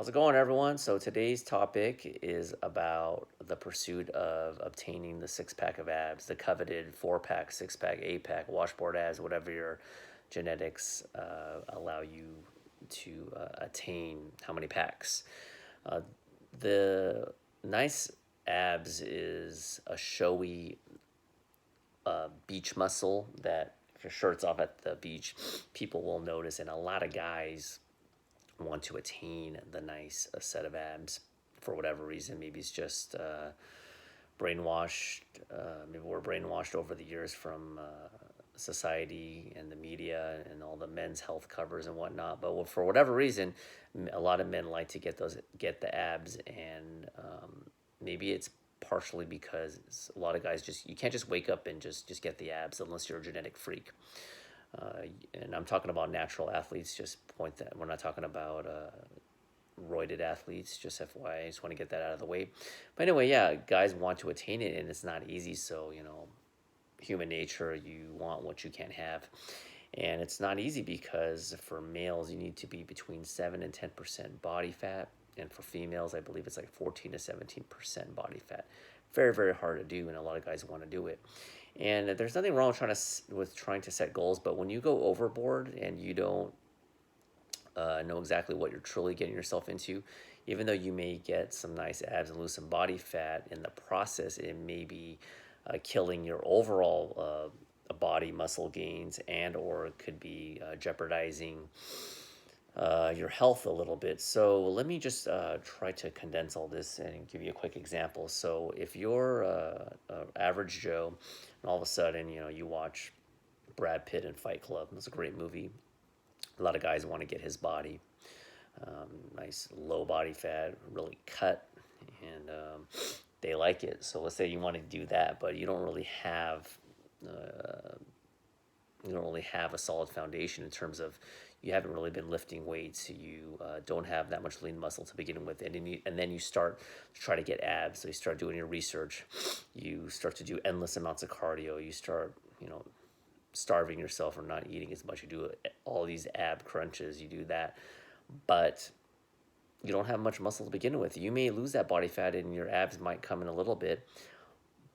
How's it going, everyone? So today's topic is about the pursuit of obtaining the six pack of abs, the coveted four pack, six pack, eight pack, washboard abs, whatever your genetics allow you to attain, how many packs. Uh, the nice abs is a showy beach muscle that, if your shirt's off at the beach, people will notice, and a lot of guys want to attain the nice set of abs for whatever reason. Maybe it's just brainwashed. Maybe we're brainwashed over the years from society and the media and all the men's health covers and whatnot. But for whatever reason, a lot of men like to get the abs, and maybe it's partially because a lot of guys just you can't just wake up and just get the abs unless you're a genetic freak. And I'm talking about natural athletes. Just point that we're not talking about roided athletes. Just FYI, I just want to get that out of the way. But anyway, yeah, guys want to attain it, and it's not easy. So human nature, you want what you can't have, and it's not easy because for males, you need to be between 7 and 10% body fat, and for females, I believe it's like 14 to 17% body fat. Very, very hard to do, and a lot of guys want to do it. And there's nothing wrong with trying to set goals, but when you go overboard and you don't know exactly what you're truly getting yourself into, even though you may get some nice abs and lose some body fat in the process, it may be killing your overall body muscle gains, and or it could be jeopardizing your health a little bit. So let me just try to condense all this and give you a quick example. So if you're average Joe, and all of a sudden you watch Brad Pitt in Fight Club, it's a great movie. A lot of guys want to get his body, nice low body fat, really cut, and they like it. So let's say you want to do that, but uh, you don't really have a solid foundation in terms of you haven't really been lifting weights. You don't have that much lean muscle to begin with, and then you start to try to get abs. So you start doing your research. You start to do endless amounts of cardio. You start starving yourself or not eating as much. You do all these ab crunches. You do that, but you don't have much muscle to begin with. You may lose that body fat, and your abs might come in a little bit,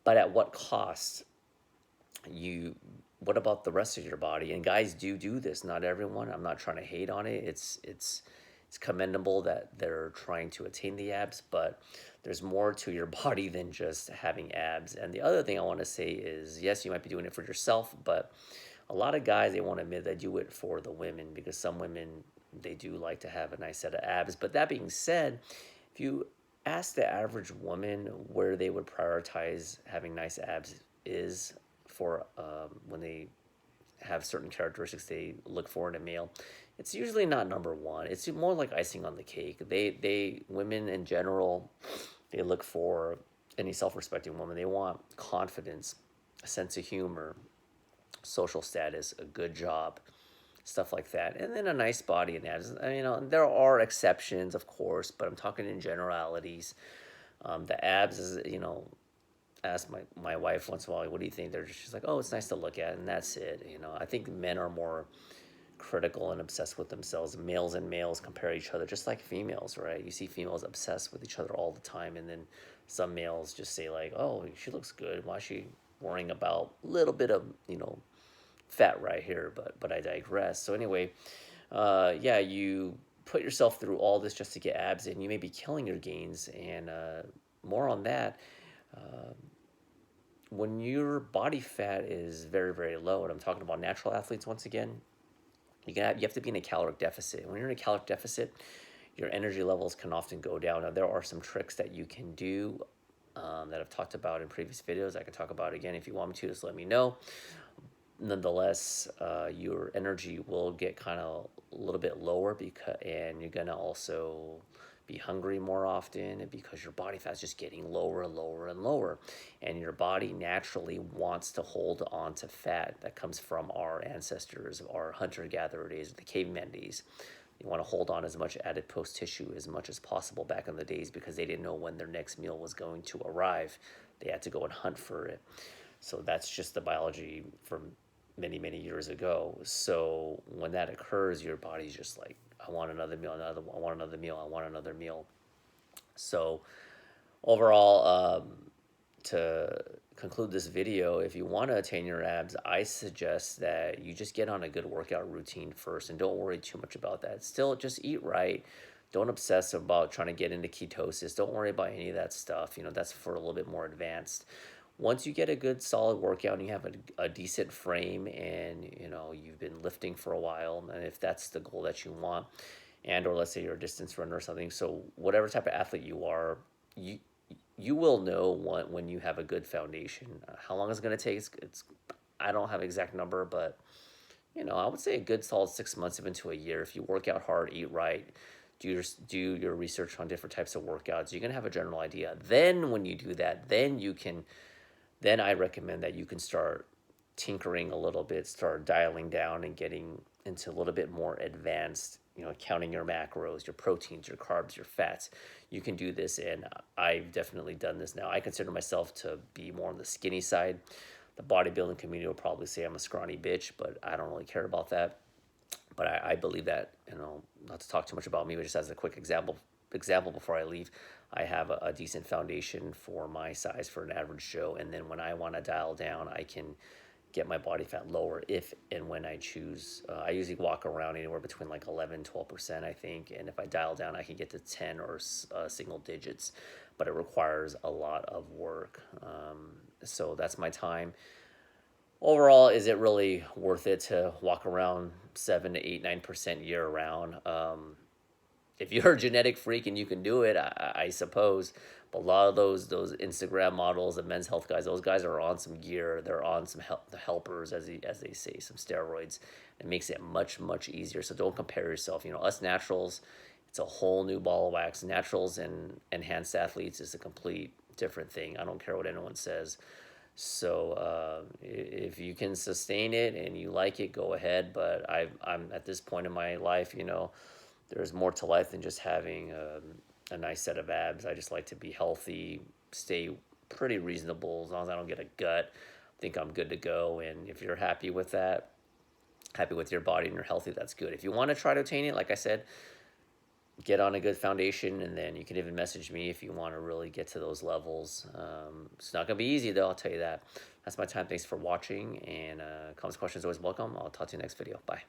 but at what cost? You What about the rest of your body? And guys do this, not everyone. I'm not trying to hate on it. It's commendable that they're trying to attain the abs, but there's more to your body than just having abs. And the other thing I want to say is, yes, you might be doing it for yourself, but a lot of guys, they want to admit they do it for the women, because some women, they do like to have a nice set of abs. But that being said, if you ask the average woman where they would prioritize having nice abs is for when they have certain characteristics they look for in a male, it's usually not number one. It's more like icing on the cake. They women in general, they look for, any self-respecting woman, they want confidence, a sense of humor, social status, a good job, stuff like that, and then a nice body and abs. There are exceptions, of course, but I'm talking in generalities. The abs is, ask my wife once in a while, what do you think? She's like, oh, it's nice to look at, and that's it. I think men are more critical and obsessed with themselves. Males and males compare each other, just like females, right? You see females obsessed with each other all the time, and then some males just say like, oh, she looks good. Why is she worrying about a little bit of fat right here? But I digress. So anyway, yeah, you put yourself through all this just to get abs, and you may be killing your gains. And more on that. Uh, when your body fat is very, very low, and I'm talking about natural athletes once again, you have to be in a caloric deficit. When you're in a caloric deficit, your energy levels can often go down. Now, there are some tricks that you can do that I've talked about in previous videos. I can talk about it again if you want me to, just let me know. Nonetheless, your energy will get kind of a little bit lower, and you're gonna also be hungry more often, because your body fat's just getting lower and lower and lower, and your body naturally wants to hold on to fat that comes from our ancestors, our hunter-gatherer days, the caveman days. You want to hold on as much adipose tissue as much as possible back in the days, because they didn't know when their next meal was going to arrive. They had to go and hunt for it. So that's just the biology from many, many years ago. So when that occurs, your body's just like, oh, I want another meal, I want another meal, I want another meal. So overall, to conclude this video, if you want to attain your abs, I suggest that you just get on a good workout routine first and don't worry too much about that. Still, just eat right. Don't obsess about trying to get into ketosis. Don't worry about any of that stuff. That's for a little bit more advanced. Once you get a good solid workout and you have a decent frame and you've been lifting for a while, and if that's the goal that you want, and or let's say you're a distance runner or something, so whatever type of athlete you are, you will know when you have a good foundation. How long it's going to take, I don't have an exact number, but I would say a good solid 6 months, even to a year. If you work out hard, eat right, do your research on different types of workouts, you're going to have a general idea. Then when you do that, then I recommend that you can start tinkering a little bit, start dialing down and getting into a little bit more advanced, counting your macros, your proteins, your carbs, your fats. You can do this, and I've definitely done this now. I consider myself to be more on the skinny side. The bodybuilding community will probably say I'm a scrawny bitch, but I don't really care about that. But I believe that, not to talk too much about me, but just as a quick example before I leave, I have a decent foundation for my size for an average Joe, and then when I want to dial down, I can get my body fat lower if and when I choose. I usually walk around anywhere between like 11-12%, I think, and if I dial down, I can get to 10 or single digits, but it requires a lot of work. So that's my time. Overall, is it really worth it to walk around 7 to 8, 9% year round? If you're a genetic freak and you can do it, I suppose. But a lot of those Instagram models, the men's health guys, those guys are on some gear. They're on some the helpers, as they say, some steroids. It makes it much easier. So don't compare yourself. Us naturals, it's a whole new ball of wax. Naturals and enhanced athletes is a complete different thing. I don't care what anyone says. So if you can sustain it and you like it, go ahead. But I'm at this point in my life, there's more to life than just having a nice set of abs. I just like to be healthy, stay pretty reasonable. As long as I don't get a gut, I think I'm good to go. And if you're happy with that, happy with your body and you're healthy, that's good. If you want to try to attain it, like I said, get on a good foundation, and then you can even message me if you want to really get to those levels. It's not going to be easy, though, I'll tell you that. That's my time. Thanks for watching, and comments, questions, always welcome. I'll talk to you next video. Bye.